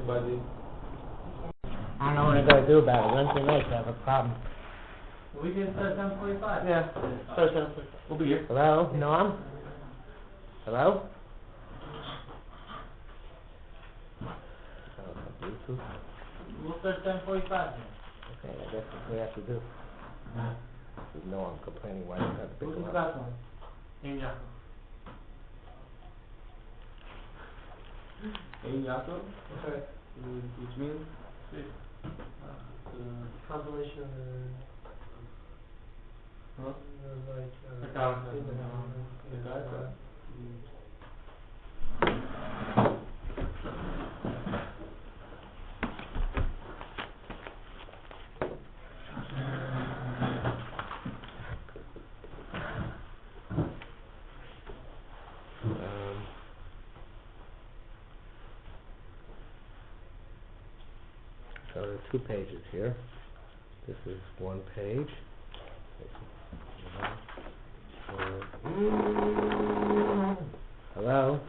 everybody. I don't know what I'm going to do about it. Wednesday night, I have a problem. We can start 10:45. Yeah, start 10:45. We'll be here. Hello? Noam? Hello? Bluetooth? We'll start 10:45. Okay, I guess that's what we have to do. No, I'm complaining why I don't have to pick Who's them the up. last one? Enya. Hey, Yaakov? Okay. Which means? Compilation of Huh? Aggadata. So there are 2 pages here. This is 1 page. Hello?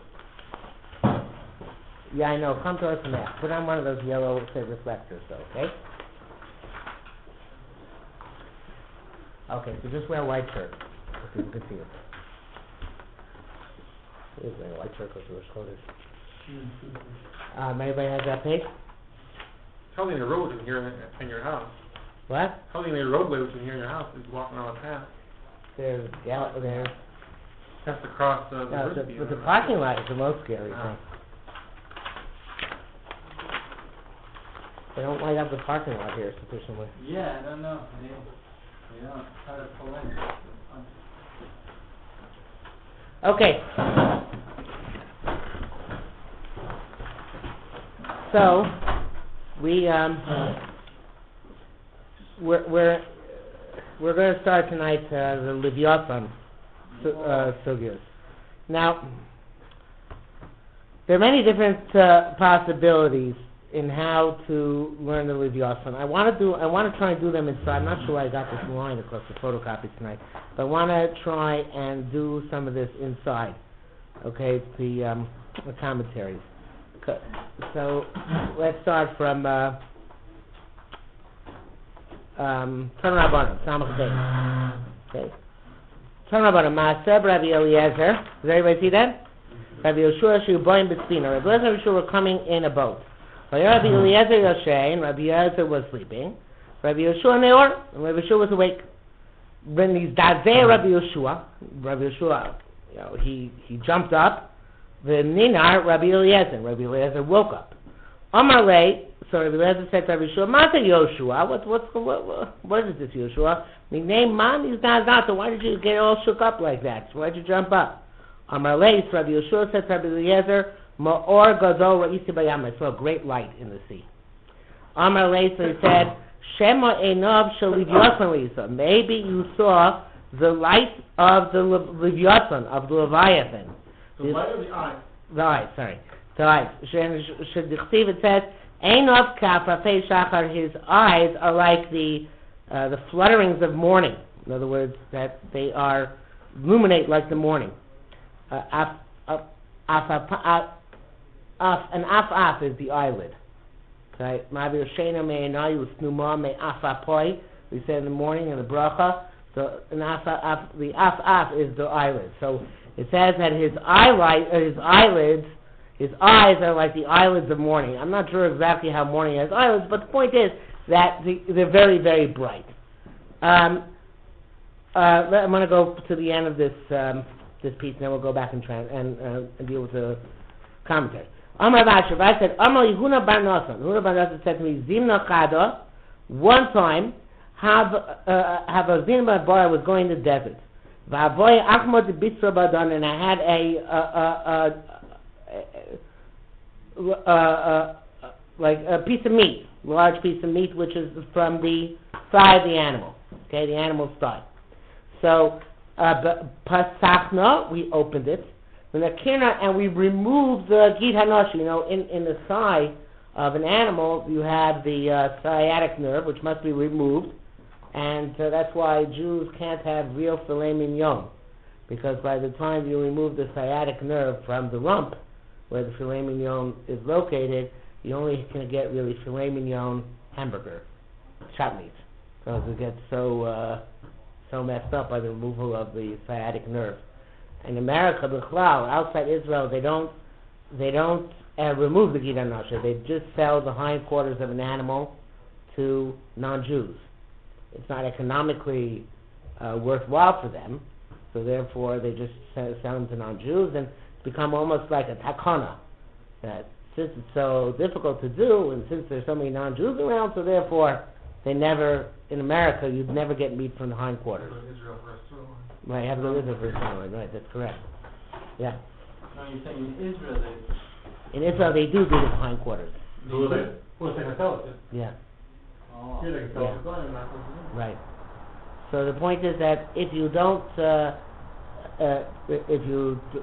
Yeah, I know. Come to us and ask. Put on one of those yellow, say, reflectors, though, okay? Okay, so just wear a white shirt, so people can see it. He is wearing a white shirt because we're Scottish. Anybody has that page? How many roads in here in your house? What? How many roadways in here in your house is walking on a path? There's, yeah, there. Has to cross the No, river. but the parking lot is the most scary thing. They don't light up the parking lot here sufficiently. Yeah, I don't know. They don't try to pull in. Okay. So we're going to start tonight the Leviathan sugyas. Now, there are many different possibilities in how to learn the Leviathan. I want to try and do them inside. I'm not sure I got this line across the photocopy tonight, but I want to try and do some of this inside. Okay, the commentaries. So let's start from Turn Rabbanim, Samach Beis. Okay. Turn Rabbanim, Maaseh Rabbi Eliezer. Does everybody see that? Rabbi Yeshua Shu Boim B'Sfina. Rabbi Eliezer and Yeshua were coming in a boat. Rabbi Eliezer Yoshein. Rabbi Eliezer was sleeping. Rabbi Yeshua Neor. And Rabbi Yeshua was awake. When he's Dazeh Rabbi Yeshua, he jumped up. The Ninar, Rabbi Eliezer. Rabbi Eliezer woke up. Amar Lei, so Rabbi Eliezer said to Rabbi Yeshua, Mata Yoshua, what is this Yoshua? Name Man is Aggadata. Why did you get all shook up like that? Why did you jump up? Amar Lei, so Rabbi Yeshua said to Rabbi Eliezer, Ma'or Gadol Ra'isi Bayam. I saw a great light in the sea. Amar Lei, so he said, Shema Einav Shel Leviathan Lisa. Maybe you saw the light of the Leviathan, of the Leviathan. The light of the eye. The eye, sorry. The eyes. It says, Einav Kafafei Shachar. His eyes are like the flutterings of morning. In other words, that they are illuminate like the morning. Af is the eyelid. Okay, we said in the morning in the bracha. So the af is the eyelid. So it says that his eyes are like the eyelids of morning. I'm not sure exactly how morning has eyelids, but the point is that they're very, very bright. I'm going to go to the end of this piece, and then we'll go back and deal with the commentary. Amar Vashav, I said, Amar Yehuna Bar Nasan. Yehuna Bar Nasan said to me, Zimna Chada, one time, have a Zimna Bar was going to the desert. Va'avoy Achmod Bitra Badan, and I had a piece of meat, large piece of meat, which is from the thigh of the animal. Okay, the animal's thigh. So, Pasachna, we opened it. And we removed the Gid Hanashi. You know, in the thigh of an animal, you have the sciatic nerve, which must be removed. And that's why Jews can't have real filet mignon. Because by the time you remove the sciatic nerve from the rump, where the filet mignon is located, you only can get really filet mignon hamburger, chop meat, because it gets so messed up by the removal of the sciatic nerve. In America, outside Israel, they don't remove the Gida Nasha. They just sell the hindquarters of an animal to non-Jews. It's not economically worthwhile for them, so therefore they just sell them to non-Jews, and it's become almost like a takana. That since it's so difficult to do, and since there's so many non-Jews around, so therefore they never, in America, you'd never get meat from the hindquarters. Israel for a sirloin. Right, you have to go to Israel for a sirloin, right, that's correct. Yeah. No, you're saying in Israel they... In Israel, they do the hindquarters. Who is it? Well, they can sell it. Yeah, Oh. Here they can sell it. Fine, not supposed to do it. right. So the point is that if you don't,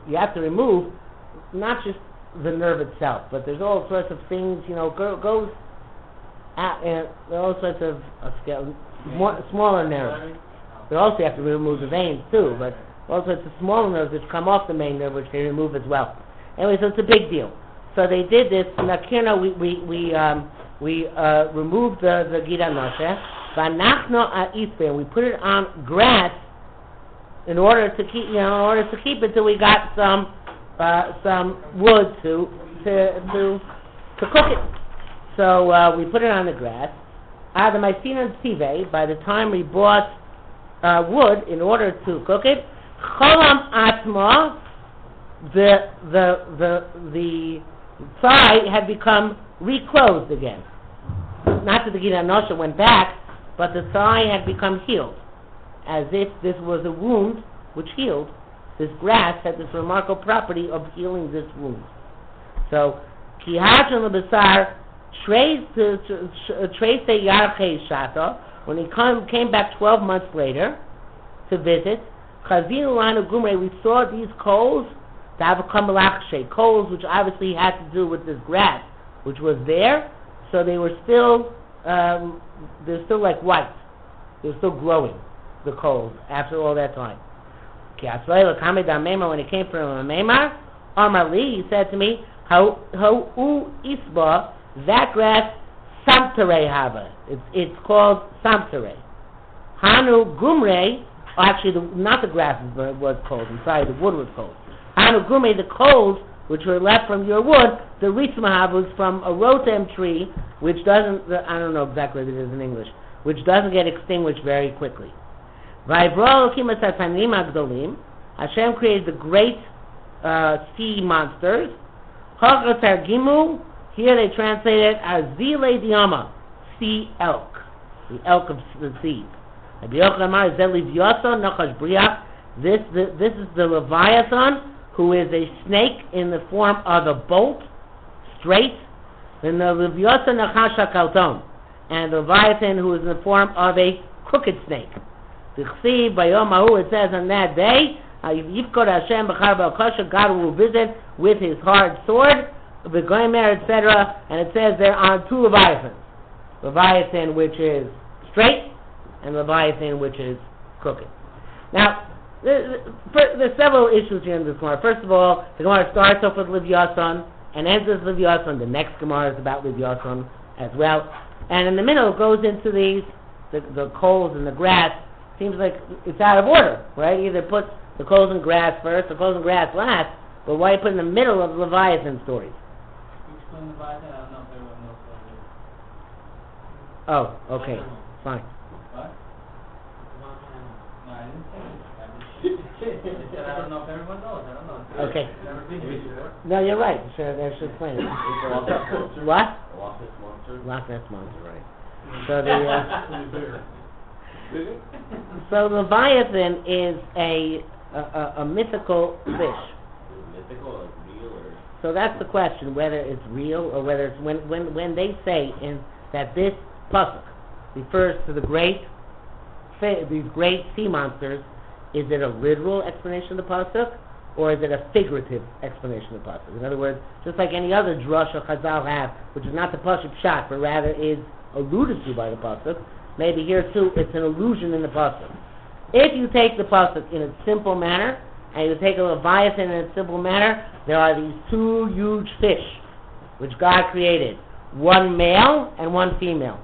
you have to remove not just the nerve itself, but there's all sorts of things, goes out, and there are all sorts of smaller nerves. They also have to remove the veins too, but all sorts of smaller nerves which come off the main nerve, which they remove as well. Anyway, so it's a big deal. So they did this. Nakirna, we removed the Gida Noshe. Vanachno Aispe, we put it on grass in order to keep it till we got some wood to cook it. So we put it on the grass. Adamaisina Tive, by the time we bought wood in order to cook it, Cholam Atma, the thigh had become reclosed again. Not that the Gida Nosha went back, but the thigh had become healed, as if this was a wound which healed. This grass had this remarkable property of healing this wound. So, Kihachan Lebesar traced the Yarchei Shata when he came back 12 months later to visit. Chazinu Lanu Gumre, we saw these coals, coals which obviously had to do with this grass, which was there, so they were still they're still like white. They're still growing, the coals, after all that time. When it came from Meimar, Amar he said to me, How isba, that grass, samtere hava. It's called samtere. Hanu gumre, actually not the grass was cold, I'm sorry, the wood was cold. Hanu gumre, the coals which were left from your wood, the rismahav was from a rotem tree, which doesn't, I don't know exactly what it is in English, which doesn't get extinguished very quickly. Hashem created the great sea monsters. Here they translate it as Zile Diama, sea elk, the elk of the sea. This is the Leviathan, who is a snake in the form of a bolt, straight, and the Leviathan Nachasha Kalton, and the Leviathan, who is in the form of a crooked snake. It says on that day, God will visit with his hard sword, etc., and it says there are two Leviathans. Leviathan which is straight, and Leviathan which is crooked. Now, there's several issues here in this Gemara. First of all, the Gemara starts off with Leviathan and ends with Leviathan. The next Gemara is about Leviathan as well. And in the middle, it goes into the coals and the grass. Seems like it's out of order, right? Either put the coals and grass first, or coals and grass last, but why put in the middle of the Leviathan stories? Explain Leviathan, I don't know if everyone knows what it is. Oh, okay, fine. What? No, I didn't say it. I said I don't know if everyone knows. I don't know. Okay. Never been here before. No, you're right. Sure, they should explain it. What? Loch Ness Monster. Loch Ness Monster, right. So the so Leviathan is a mythical fish. Is it mythical, like real, or? So that's the question, whether it's real or whether it's when they say that this pasuk refers to these great sea monsters, is it a literal explanation of the pasuk, or is it a figurative explanation of the pasuk? In other words, just like any other drush or chazal have, which is not the pasuk shot, but rather is alluded to by the pasuk, maybe here too it's an allusion in the pasuk. If you take the pasuk in a simple manner, and you take a Leviathan in a simple manner, there are these two huge fish which God created. one male and one female.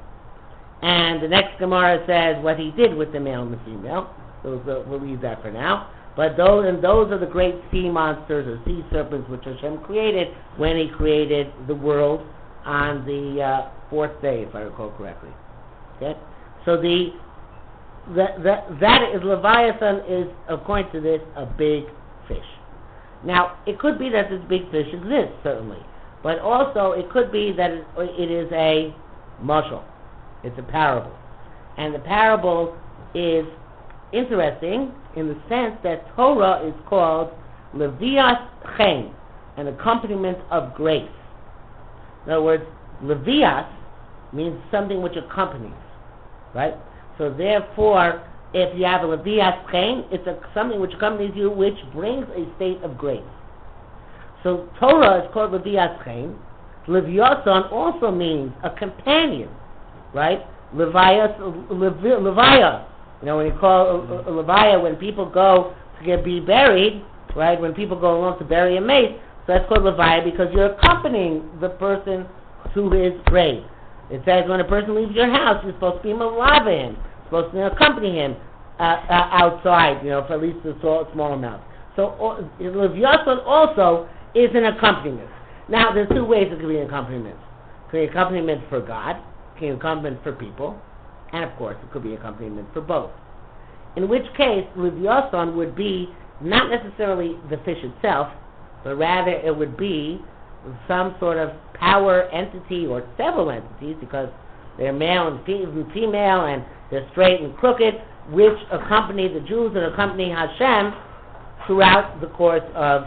And the next Gemara says what he did with the male and the female. So we'll leave that for now. But those are the great sea monsters or sea serpents which Hashem created when He created the world on the fourth day, if I recall correctly. Okay, so that is Leviathan is, according to this, a big fish. Now it could be that this big fish exists, certainly, but also it could be that it is a mashal. It's a parable, and the parable is interesting in the sense that Torah is called Leviathan, an accompaniment of grace. In other words, Leviath means something which accompanies, right? So therefore, if you have a Leviathan, it's something which accompanies you, which brings a state of grace. So Torah is called Leviathan. Leviathan also means a companion, right? Leviah. You know, when you call a Leviah, when people go to be buried, right? When people go along to bury a mate, so that's called Leviah because you're accompanying the person to his grave. It says when a person leaves your house, you're supposed to be malava him, supposed to accompany him outside, you know, for at least a small amount. So Leviathan also is an accompaniment. Now, there's two ways it can be an accompaniment. It can be an accompaniment for God, it can be an accompaniment for people, and of course, it could be an accompaniment for both. In which case, Leviathan would be not necessarily the fish itself, but rather it would be some sort of power entity or several entities, because they're male and female, and they're straight and crooked, which accompany the Jews and accompany Hashem throughout the course of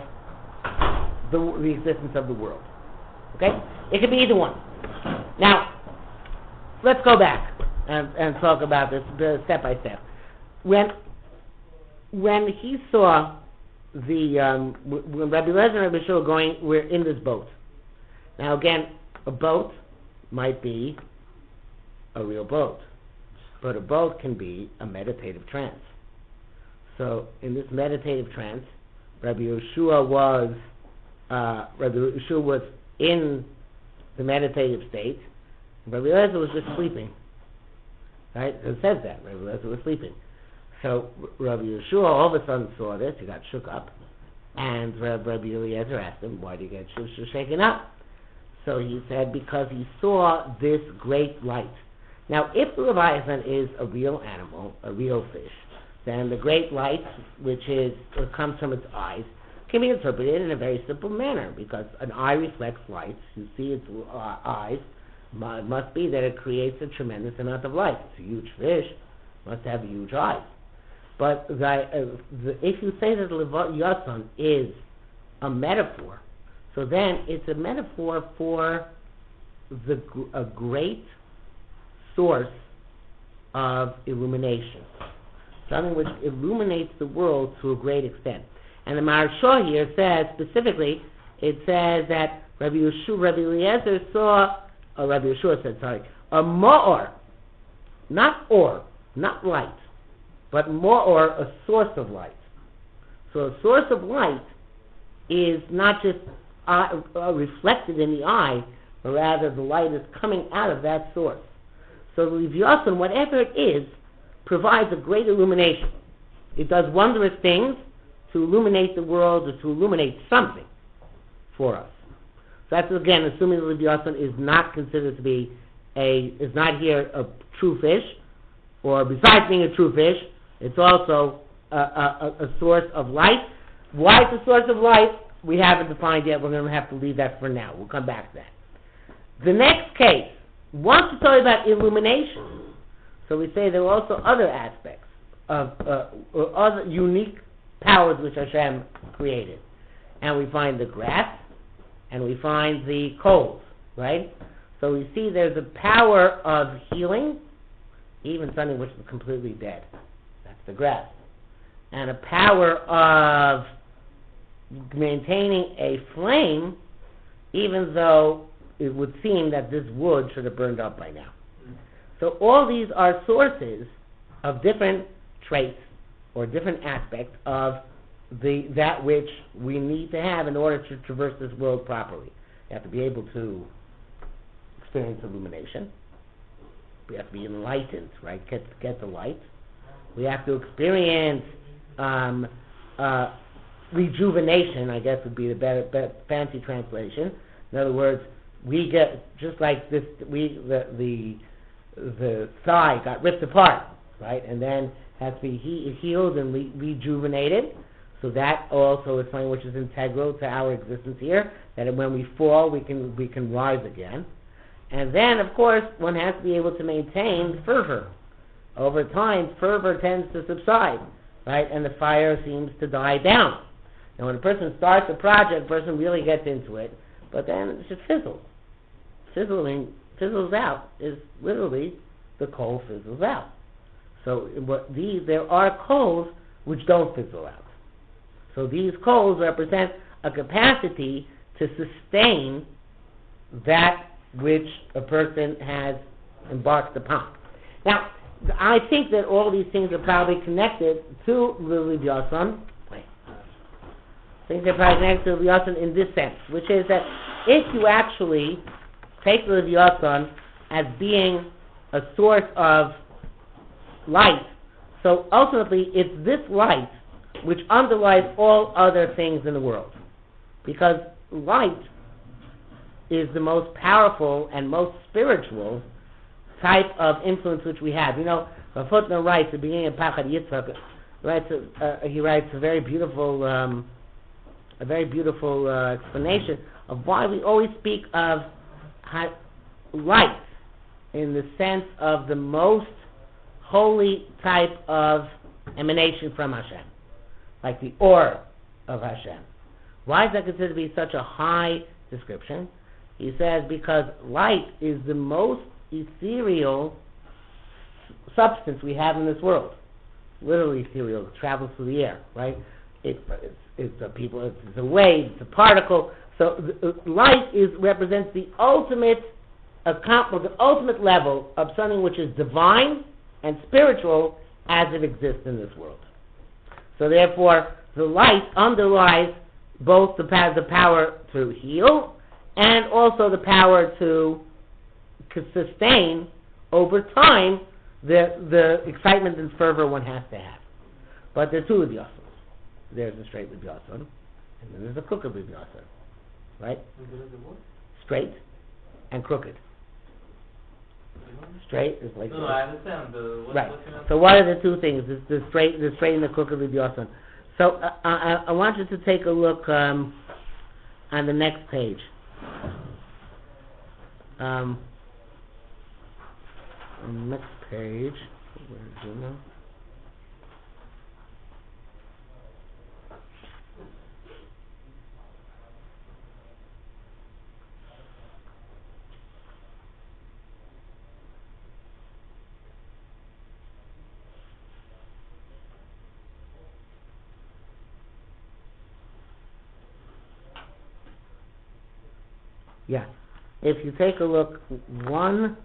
the existence of the world. Okay? It could be either one. Now, let's go back and talk about this step by step. When he saw when Rabbi Lezer and Rabbi Shua were in this boat. Now again, a boat might be a real boat, but a boat can be a meditative trance. So in this meditative trance, Rabbi Yeshua was in the meditative state. Rabbi Lezer was just sleeping. Right? It says that Rabbi Lezer was sleeping. So Rabbi Yeshua all of a sudden saw this. He got shook up, and Rabbi Eliezer asked him, "Why do you get shaken up?" So he said, "Because he saw this great light." Now, if the Leviathan is a real animal, a real fish, then the great light, which comes from its eyes, can be interpreted in a very simple manner, because an eye reflects light. You see its eyes. It must be that it creates a tremendous amount of light. It's a huge fish, must have huge eyes. But if you say that Leviathan is a metaphor, so then it's a metaphor for a great source of illumination, something which illuminates the world to a great extent. And the Maharsha here says specifically, it says that Rabbi Eliezer saw, or Rabbi Yeshua said, a ma'or, not light, but ma'or, a source of light. So a source of light is not just reflected in the eye, but rather the light is coming out of that source. So the Leviathan, whatever it is, provides a great illumination. It does wondrous things to illuminate the world or to illuminate something for us. So that's, again, assuming the Leviathan is not considered to be is not here a true fish, or besides being a true fish, it's also a source of light. Why it's a source of light, we haven't defined yet. We're going to have to leave that for now. We'll come back to that. The next case wants to tell you about illumination. So we say there are also other aspects of other unique powers which Hashem created. And we find the grass, and we find the coals, right? So we see there's a power of healing, even something which is completely dead. That's the grass. And a power of maintaining a flame, even though it would seem that this wood should have burned up by now. So all these are sources of different traits or different aspects of that which we need to have in order to traverse this world properly. You have to be able to experience illumination. We have to be enlightened, right? Get the light. We have to experience rejuvenation, I guess would be the better fancy translation. In other words, we get, just like this, the thigh got ripped apart, right? And then has to be healed and rejuvenated. So that also is something which is integral to our existence here, that when we fall, we can rise again. And then, of course, one has to be able to maintain fervor. Over time, fervor tends to subside, right? And the fire seems to die down. And when a person starts a project, a person really gets into it, but then it just fizzles. Fizzles out is literally the coal fizzles out. So there are coals which don't fizzle out. So these coals represent a capacity to sustain that which a person has embarked upon. Now, I think that all these things are probably connected to Leviathan. Things are probably connected to Leviathan in this sense, which is that if you actually take Leviathan as being a source of light, so ultimately it's this light which underlies all other things in the world. Because light is the most powerful and most spiritual type of influence which we have. You know, a footnote writes at the beginning of Pachad Yitzchak, he writes a very beautiful explanation of why we always speak of light in the sense of the most holy type of emanation from Hashem, like the Or of Hashem. Why is that considered to be such a high description? He says because light is the most ethereal substance we have in this world. Literally ethereal. It travels through the air, right? It's a wave, it's a particle. So light represents the ultimate level of something which is divine and spiritual as it exists in this world. So therefore, the light underlies both the power to heal and also the power to sustain over time the excitement and fervor one has to have. But there are two Leviathans. There's a straight Leviathan, and then there's a crooked Leviathan. Right? Straight and crooked. Straight is like... No, I understand. Right. So what are the two things? The straight and the crooked Leviathan. So I want you to take a look on the next page. On the next page, where is it now? Yeah. If you take a look, the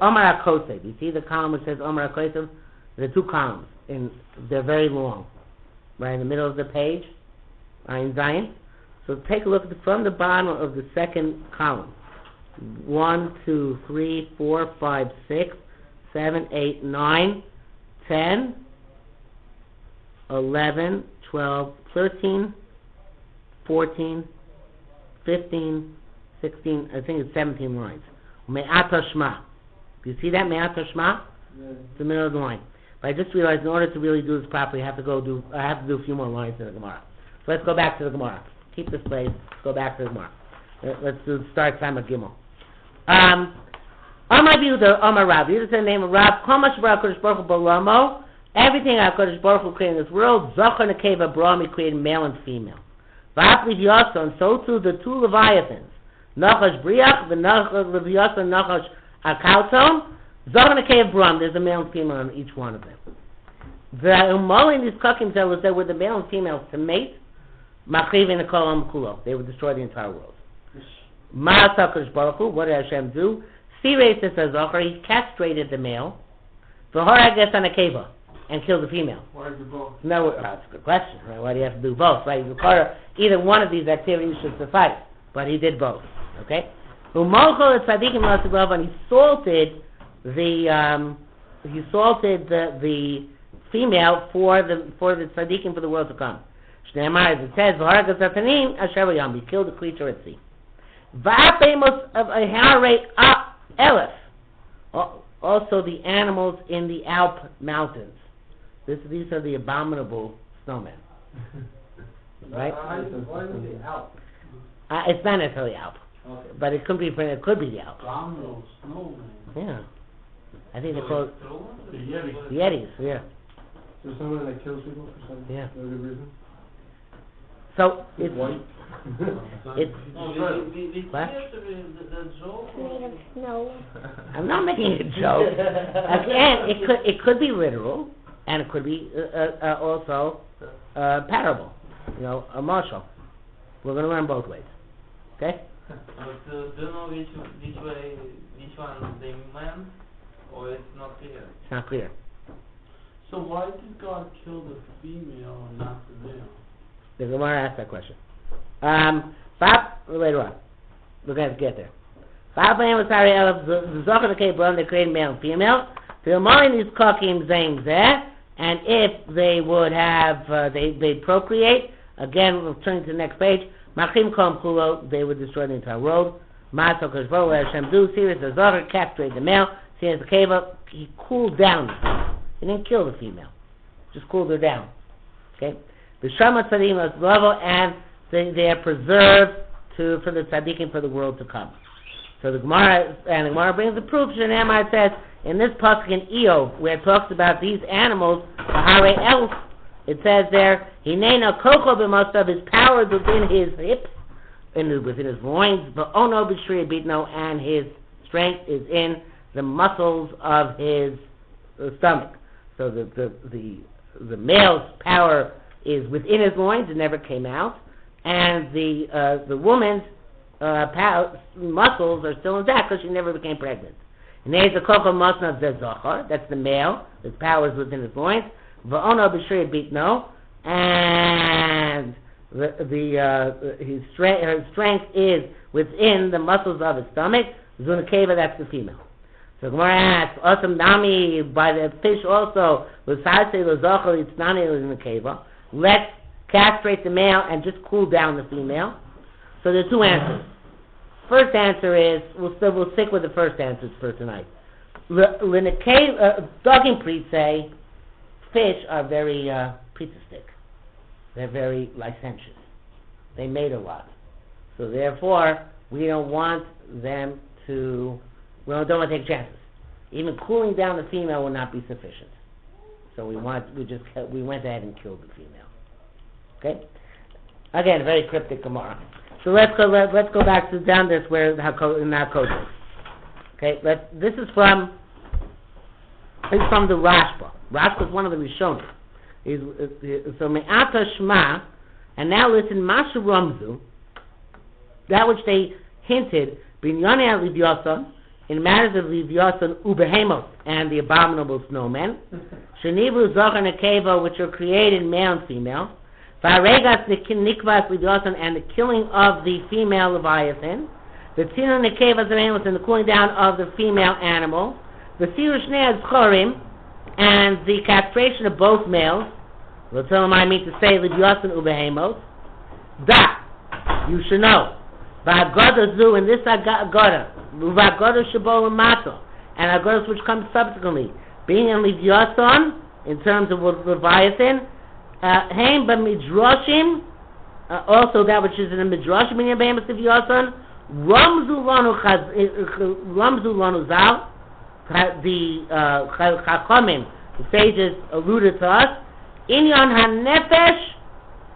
Omar HaKosev, you see the column which says Omar HaKosev? There are two columns, and they're very long. Right in the middle of the page, in Zion. So take a look from the bottom of the second column. 1, 2, 3, 4, 5, 6, 7, 8, 9, 10, 11, 12, 13, 14, 15, 16, I think it's 17 lines. Me'at Hashma. Do you see that? Me'at Hashma? Yeah. It's the middle of the line. But I just realized in order to really do this properly, I have to do a few more lines in the Gemara. So let's go back to the Gemara. Keep this place. Go back to the Gemara. Let's start time at Gimel. Amar Yehuda, Amar Rav. Yehuda said the name of Rav. Komash Bara Kodesh Baruch Hu Bolamo. Everything HaKadosh Baruch Hu created in this world, Zachar Nekeva Abraham, he created male and female. V'at Leviathan, so too the two Leviathans. Nachash Briach, the Leviathan Nachash Akauton, Zachar Nekeva Abraham, there's a male and female on each one of them. The Umal in these Kakim was there with the male and female to mate, Machriv in the Kolam Kulo. They would destroy the entire world. Ma'as HaKadosh Baruch Hu, what did Hashem do? Sirei says Zachar, he castrated the male, V'horag es Nekeva, and killed the female. Why do both? No, that's a good question. Right? Why do you have to do both? Right? Either one of these activities should suffice, but he did both. Okay. Umochol tzadikim l'asiglov, and he salted the female for the tzadikim for the world to come. Shneimar, as it says, v'haragas atanim asher v'yam, he killed the creature at sea. V'apemos of a harei elef, also the animals in the Alp mountains. These are the abominable snowmen. Right? Why is it Alp? It's not necessarily Alp, Okay. but it could be the Alp. Abominable Snowman. Yeah. I think they're called The Yeti. the Yetis, yeah. There's someone that kills people for some Yeah. no good reason? So it's White. it's what? Made of snow. I'm not making a joke. Again, it could be literal, and it could be also parable. A marshal. We're going to learn both ways. Okay? Do you know which one they meant, or it's not clear? It's not clear. So why did God kill the female and not the male? The Gemara asked that question. Later on. We're going to get there. The Zohar the Brown, they created male and female. And if they would have, they procreate, again, we'll turn to the next page. Machim Kom Kulo, they would destroy the entire world. Maso Kashvo, Hashem do, Sirius the Zohar captured the male. Sirius the Keva, he cooled down the female. He didn't kill the female, just cooled her down. Okay? The Shama Tzadim is level, and they are preserved for the tzaddikim for the world to come. So the Gemara brings the proof. Shenamar says in this pasuk in Eov, where it talks about these animals, Bahare Elf, it says there, Hinena Koko b'mostav, his power is within his hips, within his loins, but Ono b'shri bitno, and his strength is in the muscles of his stomach. So the male's power is within his loins, it never came out, and the woman's muscles are still intact because she never became pregnant. And there's the koko masna zezachar, that's the male, his power is within his loins. Va'ono b'shri bitno, and his strength is within the muscles of his stomach. Zunakeva, that's the female. So Gemara asks, Osam Nami, by the fish also, L'sase l'zachar l'itznani l'zunakeva, let's castrate the male and just cool down the female. So there are two answers. First answer is, we'll stick with the first answers for tonight. Dogging priests say fish are very priestistic. They're very licentious. They mate a lot. So therefore, we don't want them to, we don't want to take chances. Even cooling down the female will not be sufficient. So we went ahead and killed the female. Okay? Again, very cryptic Gemara. So let's go back to down this where in our code. Okay, this is from the Rashba. Rashba is one of the Rishonim. So Me'ata Shema, and now listen, Mashu Ramzu, that which they hinted, Binyane Livyasan, in matters of Livyasan Ubehemos and the abominable snowmen, Shenivru Zohar Nekeva, which are created male and female, Varegas Nikvas Livyasan, and the killing of the female Leviathan, the Tzinu Nekevas animals, and the cooling down of the female animal, the Siru Shnei Chorim, and the castration of both males. I mean to say Livyasan Ubehemos. Da, you should know. V'Aggadata Zu, in this Aggadata, V'Aggadata Shabo L'mato, and Aggadas which comes subsequently, being in Livyasan, in terms of Leviathan, Haim b'Midrashim, also that which is in the Midrashim in Yebemus Livyasan, Ramzu Lanu Zal, the Chachamim, the sages alluded to us, Inyan HaNefesh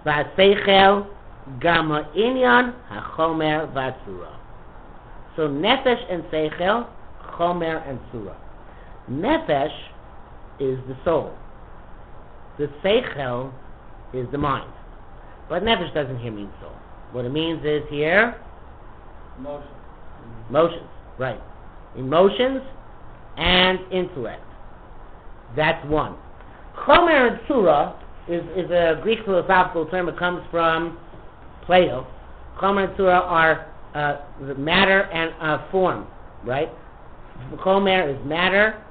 V'Seichel Gama Inyan HaChomer V'Tzura. So Nefesh and Seichel, Chomer and Tzura. Nefesh is the soul. The Seichel is the mind. But Nefesh doesn't here mean soul. What it means is here, Emotions, right. Emotions and intellect. That's one. Chomer and Tzura is a Greek philosophical term. It comes from Plato. Chomer and Tzura are the matter and form, right? Chomer is matter,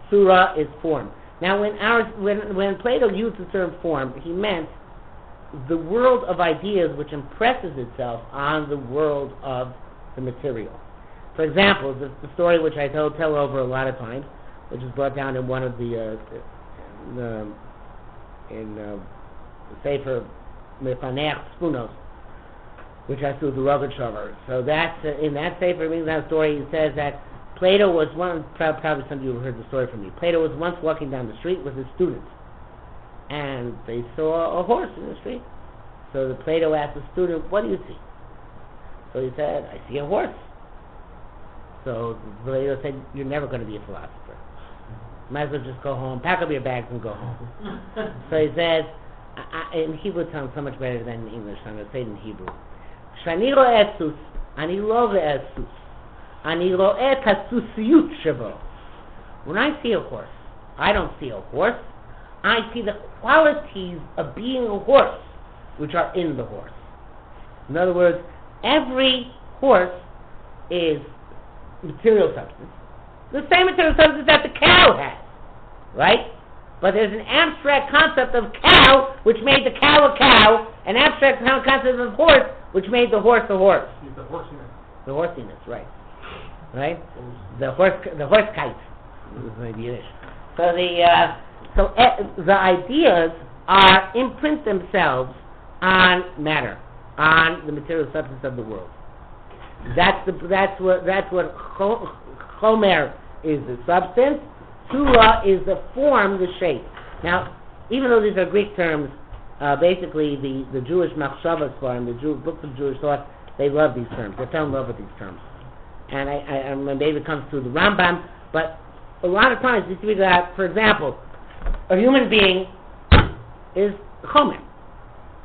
Surah is form. Now, when Plato used the term form, he meant the world of ideas which impresses itself on the world of the material. For example, the story which I tell over a lot of times, which is brought down in one of the Sefer Mefanech Spunos, which I threw the Rogat Shover. So that's in that Sefer, in that story, he says that Plato was probably some of you have heard the story from me. Plato was once walking down the street with his students, and they saw a horse in the street. So the Plato asked the student, "What do you see?" So he said, "I see a horse." So Plato said, "You're never going to be a philosopher. Might as well just go home, pack up your bags and go home." So he says, in Hebrew it sounds so much better than in English, so I'm going to say it in Hebrew. Shani ro'eh sus, ani lo ro'eh sus, ani ro'eh tasusiyut shavo. When I see a horse, I don't see a horse. I see the qualities of being a horse, which are in the horse. In other words, every horse is material substance. The same material substance that the cow has, right? But there's an abstract concept of cow, which made the cow a cow, an abstract concept of horse, which made the horse a horse. The horsiness. The horsiness, right? Right? The horse kite. Maybe Yiddish. So the ideas imprint themselves on matter, on the material substance of the world. That's what Chomer is, the substance. Surah is the form, the shape. Now, even though these are Greek terms, basically the Jewish Machshavas form, the books of Jewish thought, they love these terms. They fell in love with these terms. And I maybe it comes through the Rambam, but a lot of times you see that, for example, a human being is Chomer.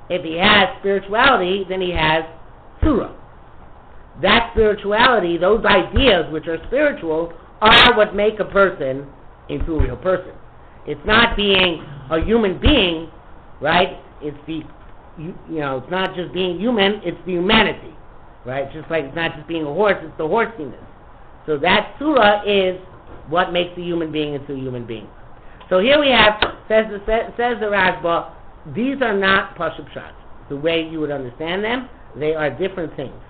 If he has spirituality, then he has Surah. That spirituality, those ideas which are spiritual, are what make a person into a real person. It's not being a human being, right? It's it's not just being human, it's the humanity, right? Just like it's not just being a horse, it's the horsiness. So that surah is what makes a human being into a human being. So here we have, says the Rashba, these are not Pashup Pshat. The way you would understand them, they are different things.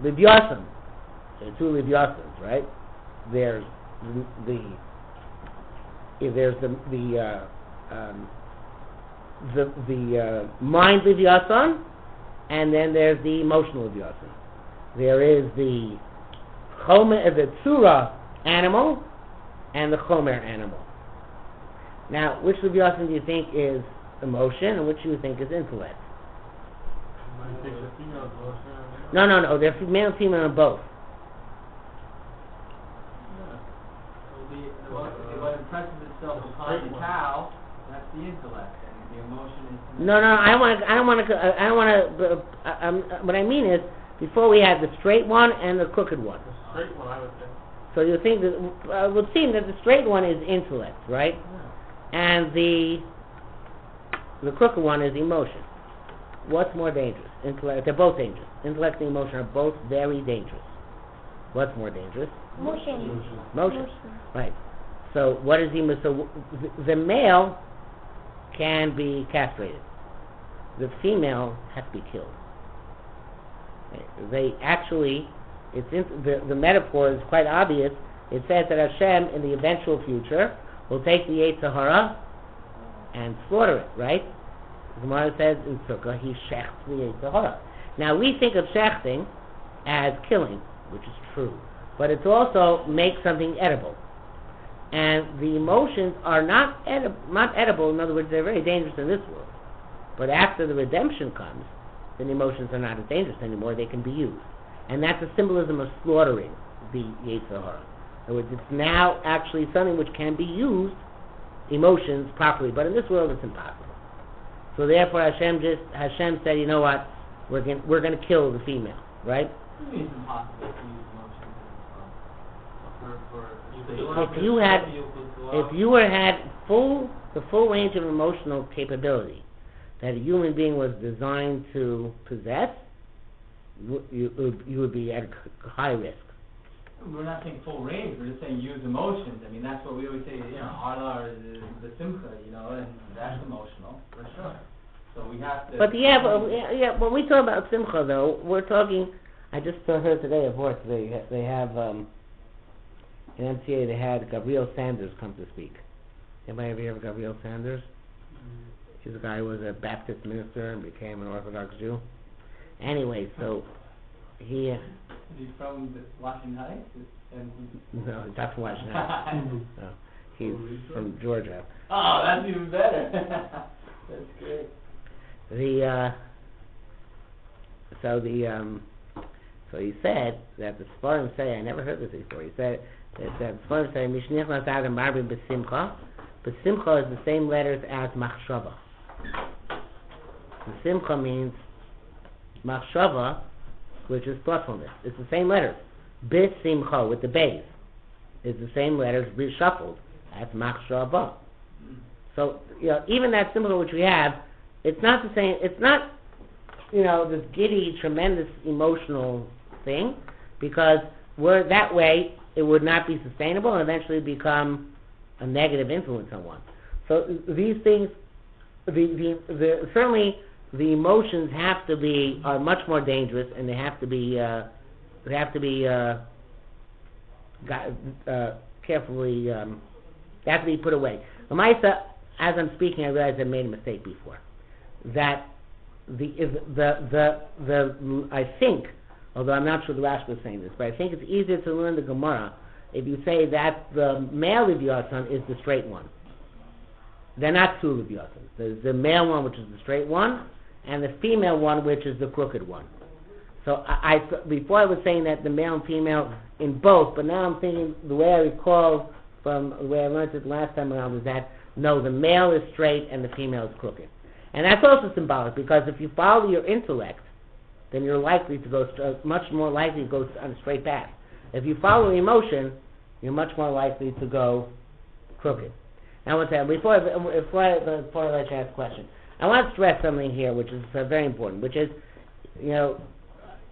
Leviathan, there are two Leviathans, right? There's the mind Leviathan, and then there's the emotional Leviathan. There is the Chomer, the Tzura animal, and the Chomer animal. Now, which Leviathan do you think is emotion, and which do you think is intellect? No. They're male and female in both. What impresses itself upon the cow, that's the intellect, and the emotion is... No, what I mean is, before we had the straight one and the crooked one. The straight one, I would say. So you think that, it would seem that the straight one is intellect, right? Yeah. And the crooked one is emotion. What's more dangerous? Intellect. They're both dangerous. Intellect and emotion are both very dangerous. What's more dangerous? Motion. Right. So what is the male can be castrated. The female has to be killed. They actually, the metaphor is quite obvious. It says that Hashem in the eventual future will take the Yetzer Hara and slaughter it, right? The Gemara says in Sukkah, he shechts the Yetzer Hara. Now we think of shechting as killing, which is true, but it's also make something edible. And the emotions are not edible. In other words, they're very dangerous in this world. But after the redemption comes, then emotions are not as dangerous anymore. They can be used. And that's a symbolism of slaughtering the Yetzer Hara. In other words, it's now actually something which can be used, emotions, properly. But in this world, it's impossible. So therefore, Hashem said, you know what? We're going to kill the female, right? It means impossible to use emotions If you had the full range of emotional capability that a human being was designed to possess, you would be at high risk. We're not saying full range, we're just saying use emotions. I mean, that's what we always say, Allah is the simcha, and that's emotional, for sure. So we have to... But when we talk about simcha, though, we're talking, I just heard today, of course, they have, in MCA, they had Gabriel Sanders come to speak. Anybody ever hear of Gabriel Sanders? He's a guy who was a Baptist minister and became an Orthodox Jew. Anyway, so he... Is he from Washington Heights? No, he's not from Washington Heights. No, he's from Georgia. Oh, that's even better. That's great. So he said that the Sfarim say, I never heard this before, he said that the Sfarim say, Mishnich Nasad and Marbi Besimcha. Besimcha is the same letters as Machshava. Besimcha means Machshava, which is thoughtfulness. It's the same letters. Besimcha, with the base, is the same letters reshuffled as Machshava. So, even that simcha which we have, it's not the same, it's not, this giddy, tremendous emotional thing, because that way it would not be sustainable and eventually become a negative influence on one. So these things, certainly the emotions are much more dangerous, and they have to be carefully, they have to be put away. Lamaisa, as I'm speaking, I realize I made a mistake before. That I think, although I'm not sure the Rashi was saying this, but I think it's easier to learn the Gemara if you say that the male Leviathan is the straight one. They're not two Leviathans. There's the male one, which is the straight one, and the female one, which is the crooked one. So before I was saying that the male and female in both, but now I'm thinking the way I recall from the way I learned it last time around was that no, the male is straight and the female is crooked. And that's also symbolic, because if you follow your intellect, then you're likely to go much more likely to go on a straight path. If you follow emotion, you're much more likely to go crooked. Now, one second, before I let you ask a question, I want to stress something here, which is very important, which is,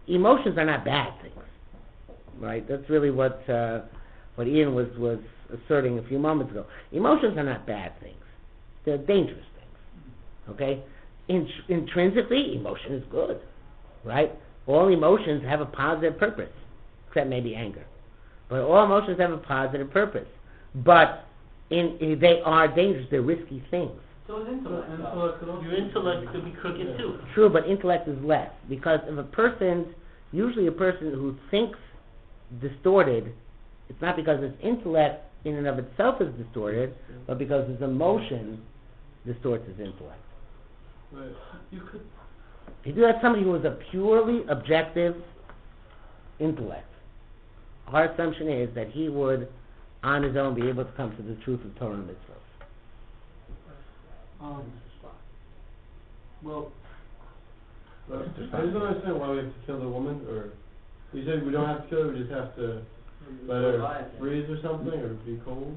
emotions are not bad things, right? That's really what Ian was asserting a few moments ago. Emotions are not bad things; they're dangerous things. Okay, intrinsically, emotion is good, right? All emotions have a positive purpose, except maybe anger. But all emotions have a positive purpose. But they are dangerous. They're risky things. So is intellect. Your intellect could be crooked too. True, but intellect is less, because if usually a person who thinks distorted, it's not because his intellect in and of itself is distorted, but because his emotion distorts his intellect. Right. If you had somebody who was a purely objective intellect, our assumption is that he would, on his own, be able to come to the truth of Torah and mitzvot. Well, I just don't understand why we have to kill the woman, or you said we don't have to kill her, we just have to let her freeze or something, or be cold?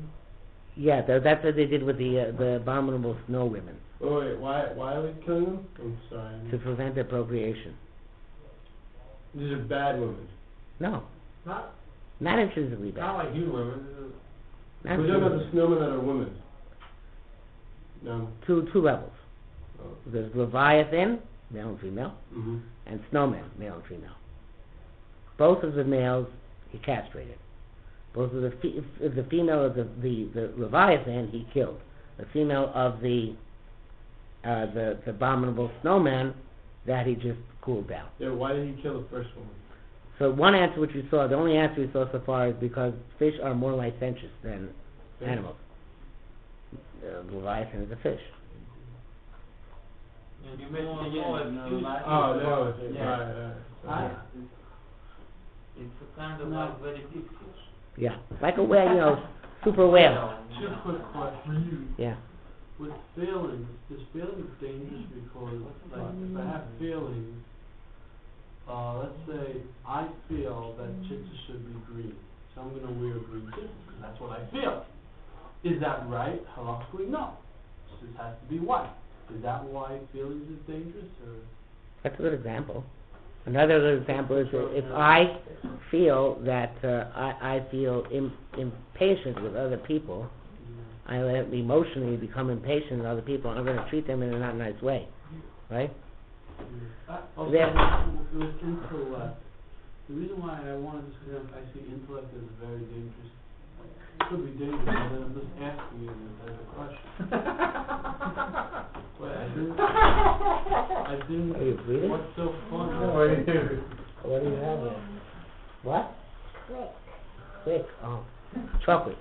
Yeah, that's what they did with the abominable snow women. Oh wait, why are we killing them? I'm sorry. To prevent their procreation. These are bad women. No, not intrinsically bad. Not like you women. Not We're talking about the snowmen that are women. No. Two levels. Oh. There's Leviathan, male and female, Mm-hmm. and Snowman, male and female. Both of the males he castrated. Both of the female of the Leviathan he killed. The female of the abominable snowman, that he just cooled down. Yeah, why did he kill the first woman? So one answer which we saw, the only answer we saw so far, is because fish are more licentious than animals. Leviathan is a fish. You mentioned again. Oh, no, Yeah. right. It's a kind of like very big fish. Yeah, like a whale, super whale. two quick questions. Yeah. With feelings, is feelings dangerous because, like, if I have feelings, let's say I feel that chicha should be green, so I'm going to wear green chicha because that's what I feel. Is that right? Halachically, no. It has to be white. Is that why feelings is dangerous, or? That's a good example. Another good example is that if I feel that I feel impatient with other people, I emotionally become impatient with other people, I'm going to treat them in a not nice way, right? Also, There- with intellect, the reason why I wanted this, because I see intellect as very dangerous. It could be dangerous, but then I'm just asking you as a question. Wait, I didn't, Are you bleeding? what's so funny? What do you have there? What? Click. Quick. Oh. Chocolate.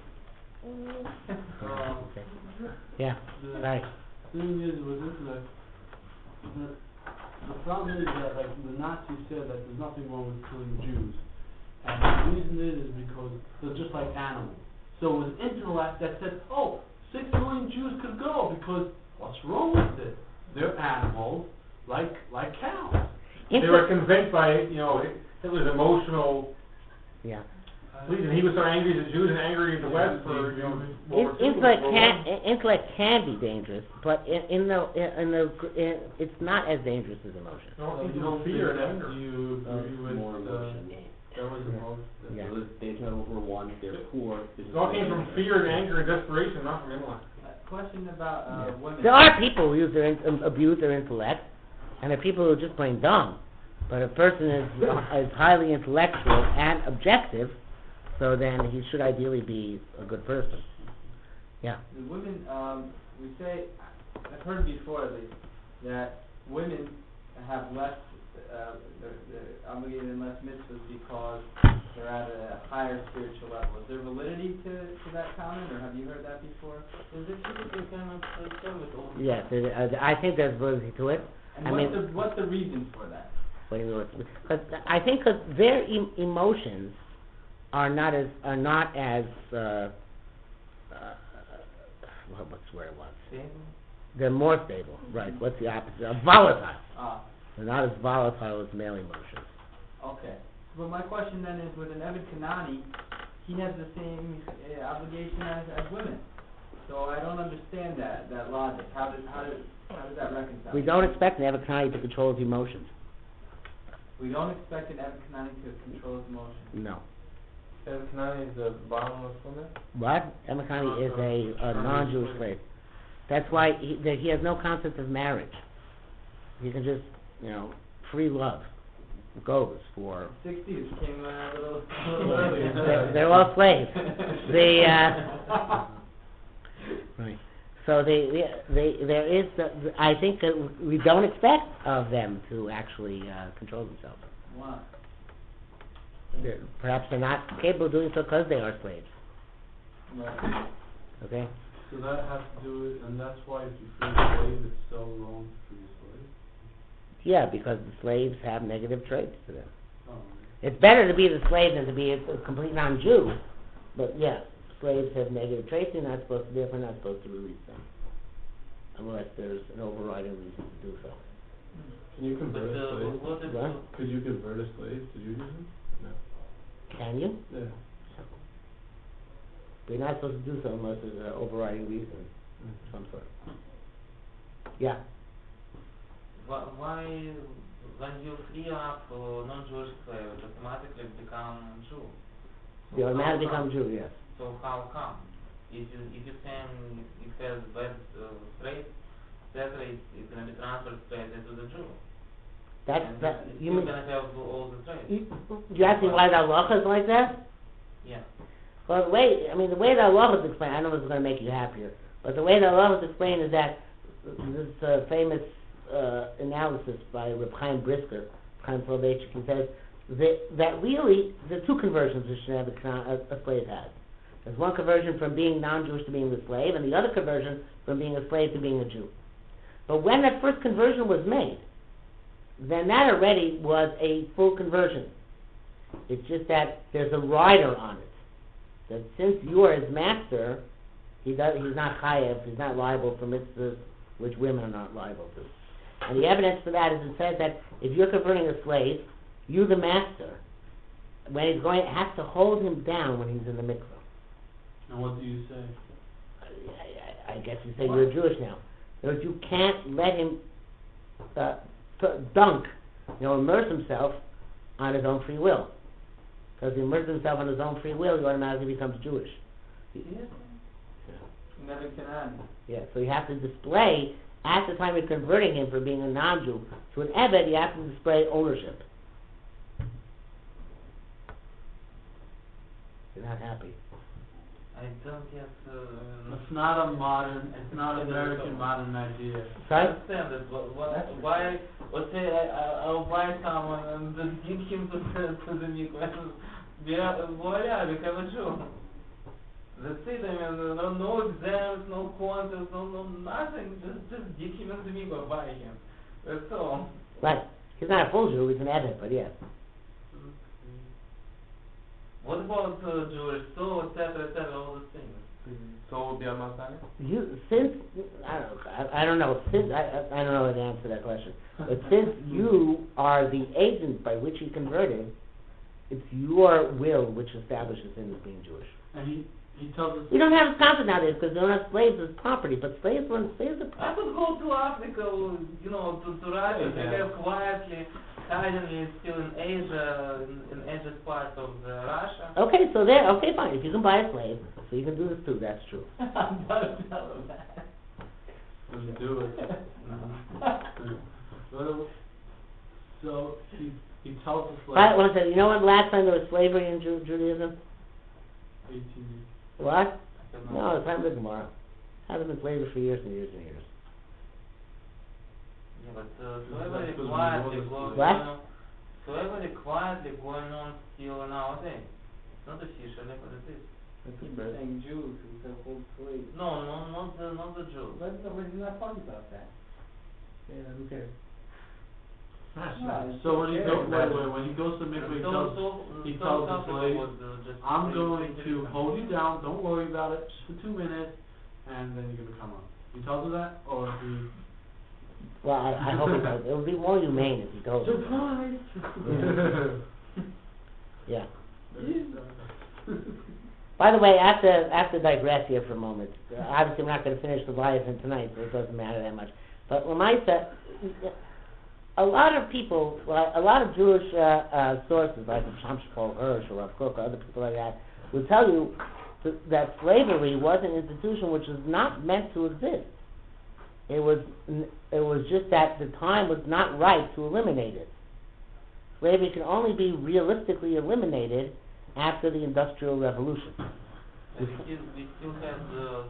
Um, Okay. Yeah. the Right. thing is with intellect, the problem is that, like, the Nazis said that there's nothing wrong with killing Jews. And the reason is because they're just like animals. So it was intellect that said, oh, 6 million Jews could go, because what's wrong with it? They're animals, like cows. They were convinced by, Hitler's emotional Yeah. reason. He was so angry at the Jews and angry at the West for, World War II, Intellect World War I. intellect can be dangerous, but it's not as dangerous as emotion. No, So it's you don't fear think and that anger. you agree with, More emotion. that was emotion? Yeah. They were one, they're poor. It all came from fear and anger and desperation, not from intellect. Question about, women. There are people who use abuse their intellect, and there are people who are just plain dumb. But a person is highly intellectual and objective, so then he should ideally be a good person. Yeah. The women, we say, I've heard before at least, that women have less, they're obligated in less mitzvahs because they're at a higher spiritual level. Is there validity to that comment, or have you heard that before? Is it typically kind of the same with all? Yes, I think there's validity to it. And I mean, what's the reason for that? what do you mean? Because I think because their emotions are not as what's the word it was? Stable? They're more stable, right? What's the opposite? Volatile. They're not as volatile as male emotions. Okay. But my question then is, with an Eved Kanani, he has the same obligation as women. So I don't understand that logic. How does that reconcile? We don't expect an Nebuchadnezzar to control his emotions. We don't expect an Eved Kanani to control his emotions. No. Kanani is a bottomless woman? What? Nebuchadnezzar is a non-Jewish slave. That's why he has no concept of marriage. He can just, free love goes for... 60s came a little they're earlier. all slaves. Right. So there is, I think that we don't expect of them to actually control themselves. Why? Perhaps they're not capable of doing so because they are slaves. Right. Okay? So that has to do with, and that's why if you free a slave, it's so wrong to free a slave? Yeah, because the slaves have negative traits to them. Oh, It's better to be the slave than to be a complete non-Jew. But yeah, slaves have negative traits. You're not supposed to, therefore not supposed to release them. Unless there's an overriding reason to do so. Can you But convert a slave? what if What? Could you convert a slave to Judaism? No. Can you? Yeah. You're not supposed to do so unless there's an overriding reason of some sort. Yeah. why when you free up non-Jewish slave, it automatically become Jew? So You automatically how become come? Jew, yes. So how come? If you saying it has bad traits, etc., it's going to be transferred straight into the Jew. And You you're mean, going to have all the traits. you ask me why the halacha is like that? Yeah. Well, the way the halacha is explained, I don't know if it's going to make you happier, but the way the halacha is explained is that this famous analysis by Reb Chaim Brisker, Chaim Soloveitchik, he says that really there are two conversions a slave has. There's one conversion from being non-Jewish to being a slave, and the other conversion from being a slave to being a Jew. But when that first conversion was made, then that already was a full conversion. It's just that there's a rider on it. That since you are his master, he's not chayev, he's not liable for mitzvahs which women are not liable to. And the evidence for that is it says that if you're converting a slave, you the master, when he's going, has to hold him down when he's in the mikvah. and what do you say? I guess you say you're Jewish now. In other words, you can't let him dunk immerse himself on his own free will. Because he immerses himself on his own free will, he automatically becomes Jewish. Never can end. Yeah, so you have to display, at the time you're converting him from being a non-Jew to an Eved, you have to display ownership. You're not happy. I don't get. It's not an American modern idea. I understand that, but why? Let's say I'll buy someone and just give him to the mikveh. Voila, become a Jew. That's it. I mean, no exams, no contests, no nothing. Just give him into mikveh, buy him. That's all. Right. He's not a full Jew, he's an Eved, but yes. What about Jewish soul, etc., all those things? Soul would be on Mount Sinai? I don't know how to answer that question. But since you are the agent by which he converted, it's your will which establishes him as being Jewish. And he tells us... We don't have a concept nowadays because they don't have slaves as property, but slaves are property. I could go to Africa, to Russia, I live quietly, silently, still in Asia, in Asia's part of Russia. Okay, fine. If you can buy a slave, so you can do this too, that's true. I'm gonna tell him that. Let's do it. So he tells us like... One second, you know when last time there was slavery in Judaism? 18 years. What? No, it's time of the Gemara. Hasn't been slavery for years and years and years. Yeah, but slavery quietly going on still nowadays. Not officially, but it is. Keep saying Jews who can hold slaves. No, not the Jews. But we're not talking about that. Yeah, who cares? So when he goes to mikveh, he tells the slave, I'm going to hold you down, don't worry about it, just for 2 minutes, and then you're going to come up. He tells her that, or he... Well, I hope he does. It would be more humane if he told her. Surprise! Yeah. By the way, I have to digress here for a moment. Obviously, I'm not going to finish the Leviathan tonight, so it doesn't matter that much. But Lamaisa, a lot of people, a lot of Jewish sources, like Shamshpol Hirsch or Rav Kook or other people like that, will tell you that slavery was an institution which was not meant to exist. It was just that the time was not right to eliminate it. Slavery can only be realistically eliminated after the Industrial Revolution. We still had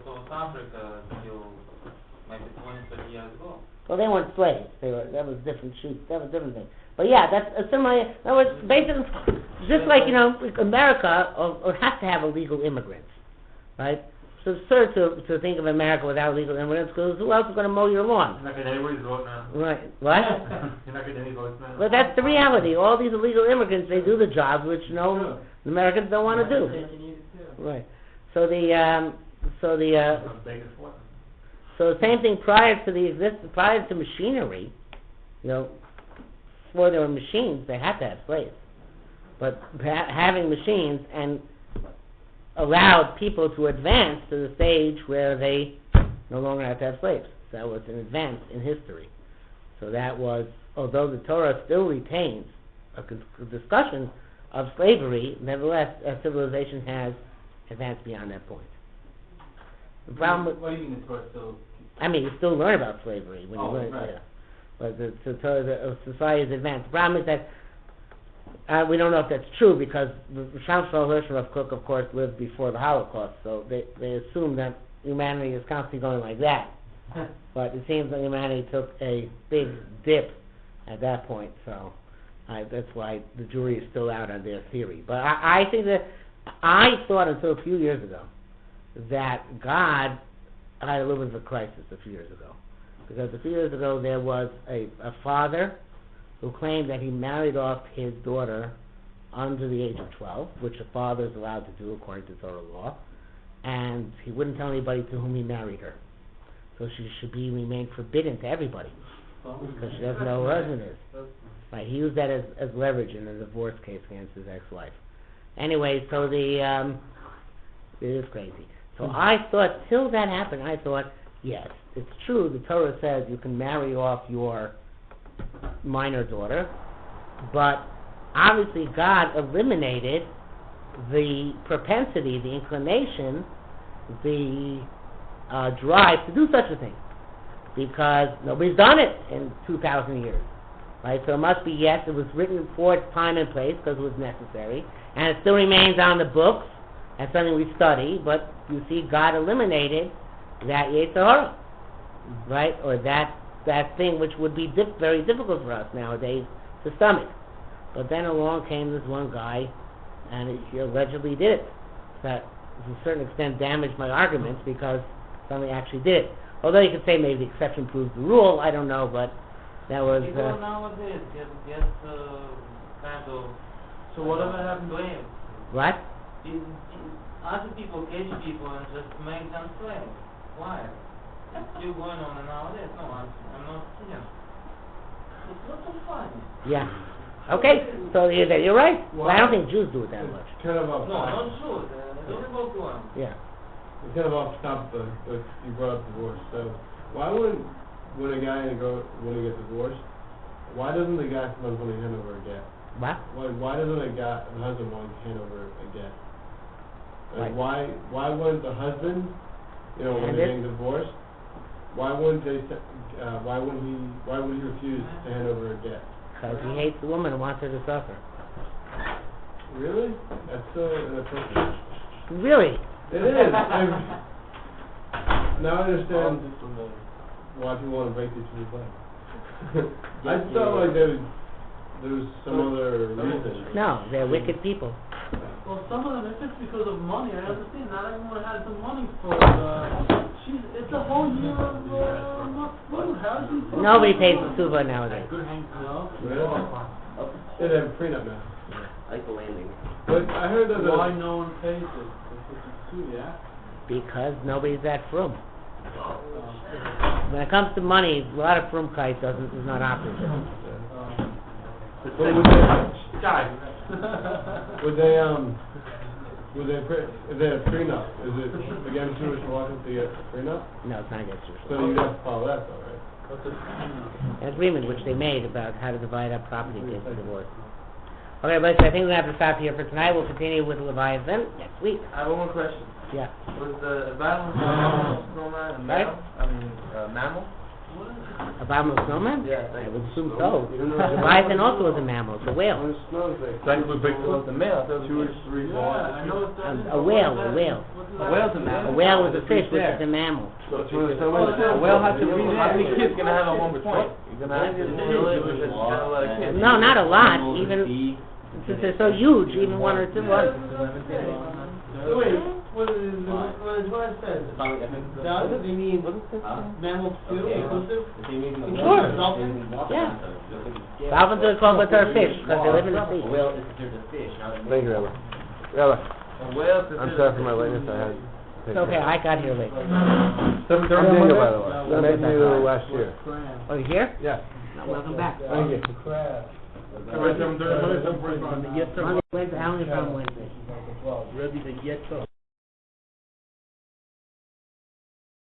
South Africa until maybe 20 years ago. Well, they weren't slaves. That was different shoots. That was a different thing. But yeah, that's a similar. In other words, basically, just like America has to have illegal immigrants, right? So it's absurd to think of America without illegal immigrants, because who else is going to mow your lawn? You're not getting anybody's vote now. Right. What? You're not getting any votes now. But that's the reality. All these illegal immigrants, they do the jobs which Americans don't want to do. Right. So the same thing prior to machinery, before there were machines, they had to have slaves. But having machines and allowed people to advance to the stage where they no longer have to have slaves. So that was an advance in history. So that was, although the Torah still retains a discussion of slavery, nevertheless, civilization has advanced beyond that point. The problem what do you mean the Torah still... I mean, you still learn about slavery when you learn. Right. Yeah. But the society has advanced. The problem is that we don't know if that's true, because Shamshpol Hirsch and Rav Kook, of course, lived before the Holocaust, so they assume that humanity is constantly going like that. But it seems that humanity took a big dip at that point, so that's why the jury is still out on their theory. But I think that I thought until a few years ago that God had a little bit of a crisis a few years ago. Because a few years ago there was a father who claimed that he married off his daughter under the age of 12, which a father is allowed to do according to Torah law, and he wouldn't tell anybody to whom he married her. So she should remain forbidden to everybody, because she doesn't know who her husband is. Right, he used that as leverage in a divorce case against his ex-wife. Anyway, so it is crazy. So I thought, till that happened, I thought, yes, it's true, the Torah says you can marry off your minor daughter, But obviously God eliminated the propensity, the inclination, the drive to do such a thing, because nobody's done it in 2,000 years, right? So it must be, yes, it was written for its time and place because it was necessary, and it still remains on the books as something we study, but you see God eliminated that Yetzer Hara, right? Or that thing which would be very difficult for us nowadays to stomach. But then along came this one guy, and he allegedly did it. That, to a certain extent, damaged my arguments because somebody actually did it. Although you could say maybe the exception proves the rule, I don't know, but that was... People nowadays get kind of... So whatever happened to blame. What? Other people catch people and just make them slaves. Why? That's still going on nowadays. No, I'm not kidding. It's not so funny. Yeah. Okay, so you're right. Well, I don't think Jews do it that much. Kind of off No, not Jews. Don't go to them. Yeah. It's kind of off the top, but you brought up divorce. So why wouldn't, when a guy and a girl want to get divorced, why doesn't the guy sometimes want to hand over a get? What? Why doesn't the husband want to hand over a get? Like Right. why wouldn't the husband, when they're getting divorced, why wouldn't he refuse to hand over a get? Because he hates the woman and wants her to suffer. Really? That's so inappropriate. Really? It is. Now I understand why people want to break each other's legs. I felt like there was some other reason. No, they're wicked people. Well, some of them, if it's because of money, I understand. Not everyone has the money for it's a whole year of not food. How does he... Nobody pays for suva nowadays. No? Really? Yeah, they have a prenup now. I like the landing. But I heard that Why no one pays it? It's too, yeah? Because nobody's that frum. When it comes to money, a lot of frumkeit is not operative. If they had a prenup, is it against Jewish law to get a prenup? No, it's not against Jewish law. So you'd have to follow that though, right? An agreement which they made about how to divide up property in case of divorce. Okay, but I think we're going to have to stop here for tonight. We'll continue with Leviathan next week. I have one more question. Yeah. Was the Abominable Snowman a male? Mammal? Abominable Snowman? Yeah. I would assume so. Leviathan also is a mammal. It's a whale. Technically, Bigfoot was the male. A whale. A whale's a mammal. A whale is a fish, which is a mammal. A whale has to read how many kids can I have at one point? You're gonna have to No, not a lot. Even since they're so huge, even one or two. Wait, what it says? Now, does he mean mammals too, inclusive? Sure. Yeah. Dolphins are called with our fish because they live in the sea. A whale is considered a fish, not a Thank you, Rabbi. I'm sorry for my lateness. I had. It's okay. I got here late. I'm Daniel, by the way. I met you last year. Oh, you here? Yeah. Welcome back. Thank you. Wednesday, how many from Wednesday? Ready to get